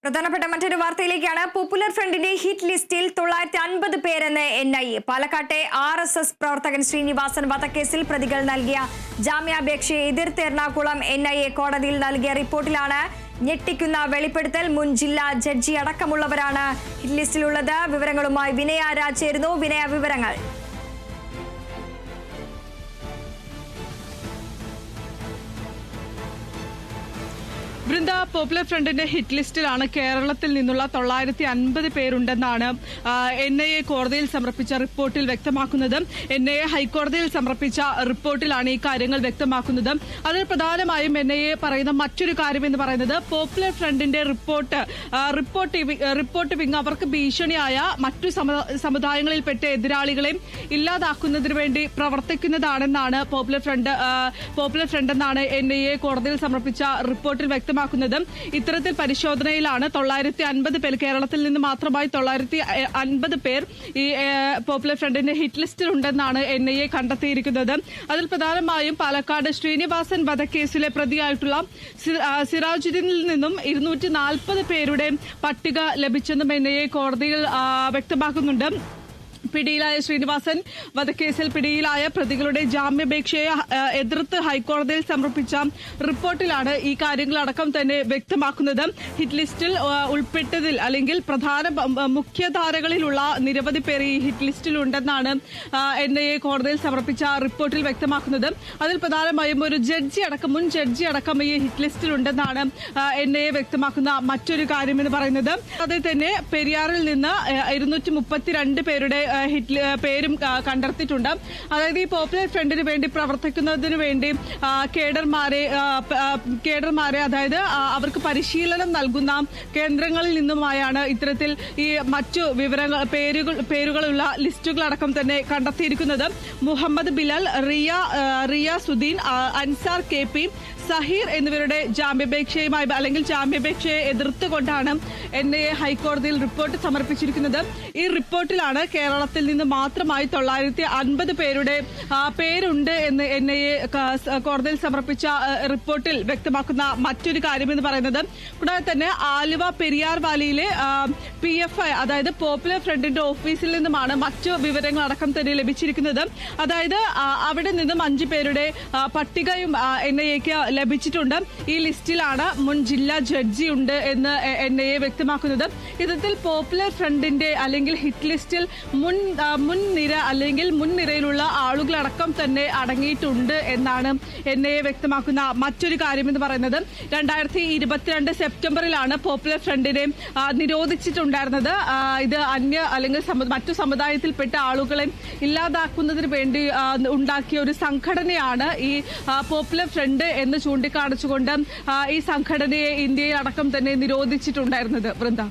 പ്രധാനപ്പെട്ട മറ്റൊരു വാർത്തയിലേക്കാണ്. പോപ്പുലർ ഫ്രണ്ടിന്റെ ഹിറ്റ് ലിസ്റ്റിൽ 950 പേരെന്ന് NIA. പാലക്കാട്ടെ RSS പ്രവർത്തകൻ ശ്രീനിവാസൻ വധക്കേസിൽ പ്രതികൾ നൽകിയ ജാമ്യാപേക്ഷയെ എതിർത്ത് എറണാകുളം NIA കോടതിയിൽ നൽകിയ റിപ്പോർട്ടിലാണ് ഞെട്ടിക്കുന്ന വെളിപ്പെടുത്തൽ. മുൻ ജില്ലാ ജഡ്ജി അടക്കമുള്ളവരാണ് ഹിറ്റ് ലിസ്റ്റിലുള്ളത്. വിവരങ്ങളുമായി വിനയ രാജ് ചേരുന്നു. വിനയ, വിവരങ്ങൾ. വൃന്ദ, പോപ്പുലർ ഫ്രണ്ടിന്റെ ഹിറ്റ് ലിസ്റ്റിലാണ് കേരളത്തിൽ നിന്നുള്ള 950 പേരുണ്ടെന്നാണ് NIA കോടതിയിൽ സമർപ്പിച്ച റിപ്പോർട്ടിൽ വ്യക്തമാക്കുന്നത്. NIA ഹൈക്കോടതിയിൽ സമർപ്പിച്ച റിപ്പോർട്ടിലാണ് ഈ കാര്യങ്ങൾ വ്യക്തമാക്കുന്നത്. അതിൽ പ്രധാനമായും NIA പറയുന്ന മറ്റൊരു കാര്യം എന്ന് പറയുന്നത് പോപ്പുലർ ഫ്രണ്ടിന്റെ റിപ്പോർട്ട് വിങ് അവർക്ക് ഭീഷണിയായ മറ്റു സമുദായങ്ങളിൽപ്പെട്ട എതിരാളികളെയും ഇല്ലാതാക്കുന്നതിന് വേണ്ടി പ്രവർത്തിക്കുന്നതാണെന്നാണ് പോപ്പുലർ ഫ്രണ്ട് എന്നാണ് NIA കോടതിയിൽ സമർപ്പിച്ച റിപ്പോർട്ടിൽ വ്യക്തമാക്കുന്നത്. ഇത്തരത്തിൽ പരിശോധനയിലാണ് 950 പേർ, കേരളത്തിൽ നിന്ന് മാത്രമായി 950 പേർ ഈ പോപ്പുലർ ഫ്രണ്ടിന്റെ ഹിറ്റ് ലിസ്റ്റിൽ ഉണ്ടെന്നാണ് NIA കണ്ടെത്തിയിരിക്കുന്നത്. അതിൽ പ്രധാനമായും പാലക്കാട് ശ്രീനിവാസൻ വധക്കേസിലെ പ്രതിയായിട്ടുള്ള സിറാജുദ്ദീനിൽ നിന്നും 240 പേരുടെ പട്ടിക ലഭിച്ചെന്നും NIA കോടതിയിൽ വ്യക്തമാക്കുന്നുണ്ട്. പിടിയിലായ ശ്രീനിവാസൻ വധക്കേസിൽ പിടിയിലായ പ്രതികളുടെ ജാമ്യാപേക്ഷയെ എതിർത്ത് ഹൈക്കോടതിയിൽ സമർപ്പിച്ച റിപ്പോർട്ടിലാണ് ഈ കാര്യങ്ങളടക്കം തന്നെ വ്യക്തമാക്കുന്നത്. ഹിറ്റ് ലിസ്റ്റിൽ ഉൾപ്പെട്ടതിൽ അല്ലെങ്കിൽ മുഖ്യധാരകളിലുള്ള നിരവധി പേർ ഈ ഹിറ്റ് ലിസ്റ്റിലുണ്ടെന്നാണ് NIA കോടതിയിൽ സമർപ്പിച്ച റിപ്പോർട്ടിൽ വ്യക്തമാക്കുന്നത്. അതിൽ പ്രധാനമായും ഒരു മുൻ ജഡ്ജി അടക്കം ഈ ഹിറ്റ് ലിസ്റ്റിലുണ്ടെന്നാണ് NIA വ്യക്തമാക്കുന്ന മറ്റൊരു കാര്യമെന്ന് പറയുന്നത്. അതേ തന്നെ പെരിയാറിൽ നിന്ന് 232 പേരുടെ പേരും കണ്ടെത്തിയിട്ടുണ്ട്. അതായത് ഈ പോപ്പുലർ ഫ്രണ്ടിന് വേണ്ടി പ്രവർത്തിക്കുന്നതിന് വേണ്ടി കേഡർമാരെ അതായത് അവർക്ക് പരിശീലനം നൽകുന്ന കേന്ദ്രങ്ങളിൽ നിന്നുമായാണ് ഇത്തരത്തിൽ ഈ മറ്റു പേരുകളുള്ള ലിസ്റ്റുകളടക്കം തന്നെ കണ്ടെത്തിയിരിക്കുന്നത്. മുഹമ്മദ് ബിലാൽ, റിയ സുദ്ദീൻ, അൻസാർ KP, സഹീർ എന്നിവരുടെ ജാമ്യാപേക്ഷയെ എതിർത്തുകൊണ്ടാണ് NIA ഹൈക്കോടതിയിൽ റിപ്പോർട്ട് സമർപ്പിച്ചിരിക്കുന്നത്. ഈ റിപ്പോർട്ടിലാണ് കേരളത്തിൽ നിന്ന് മാത്രമായി 950 പേരുടെ പേരുണ്ട് എന്ന് NIA കോടതിയിൽ സമർപ്പിച്ച റിപ്പോർട്ടിൽ വ്യക്തമാക്കുന്ന മറ്റൊരു കാര്യമെന്ന് പറയുന്നത്. കൂടാതെ തന്നെ ആലുവ പെരിയാർ വാലിയിലെ PFI അതായത് പോപ്പുലർ ഫ്രണ്ടിന്റെ ഓഫീസിൽ നിന്നുമാണ് മറ്റു വിവരങ്ങളടക്കം തന്നെ ലഭിച്ചിരിക്കുന്നത്. അതായത് അവിടെ നിന്നും 5 പേരുടെ പട്ടികയും NIAക്ക് ലഭിച്ചിട്ടുണ്ട്. ഈ ലിസ്റ്റിലാണ് മുൻ ജില്ലാ ജഡ്ജി ഉണ്ട് എന്ന് NIA വ്യക്തമാക്കുന്നത്. ഇത്തരത്തിൽ പോപ്പുലർ ഫ്രണ്ടിന്റെ അല്ലെങ്കിൽ ഹിറ്റ് ലിസ്റ്റിൽ മുൻനിരയിലുള്ള ആളുകളടക്കം തന്നെ അടങ്ങിയിട്ടുണ്ട് എന്നാണ് NIA വ്യക്തമാക്കുന്ന മറ്റൊരു കാര്യമെന്ന് പറയുന്നത്. 2022 സെപ്റ്റംബറിലാണ് പോപ്പുലർ ഫ്രണ്ടിനെ നിരോധിച്ചിട്ടുണ്ടായിരുന്നത്. ഇത് മറ്റു സമുദായത്തിൽപ്പെട്ട ആളുകളെ ഇല്ലാതാക്കുന്നതിന് വേണ്ടി ഉണ്ടാക്കിയ ഒരു സംഘടനയാണ് ഈ പോപ്പുലർ ഫ്രണ്ട് എന്ന് ചൂണ്ടിക്കാണിച്ചുകൊണ്ട് ഈ സംഘടനയെ ഇന്ത്യയിൽ അടക്കം തന്നെ നിരോധിച്ചിട്ടുണ്ടായിരുന്നത്. വൃന്ദ.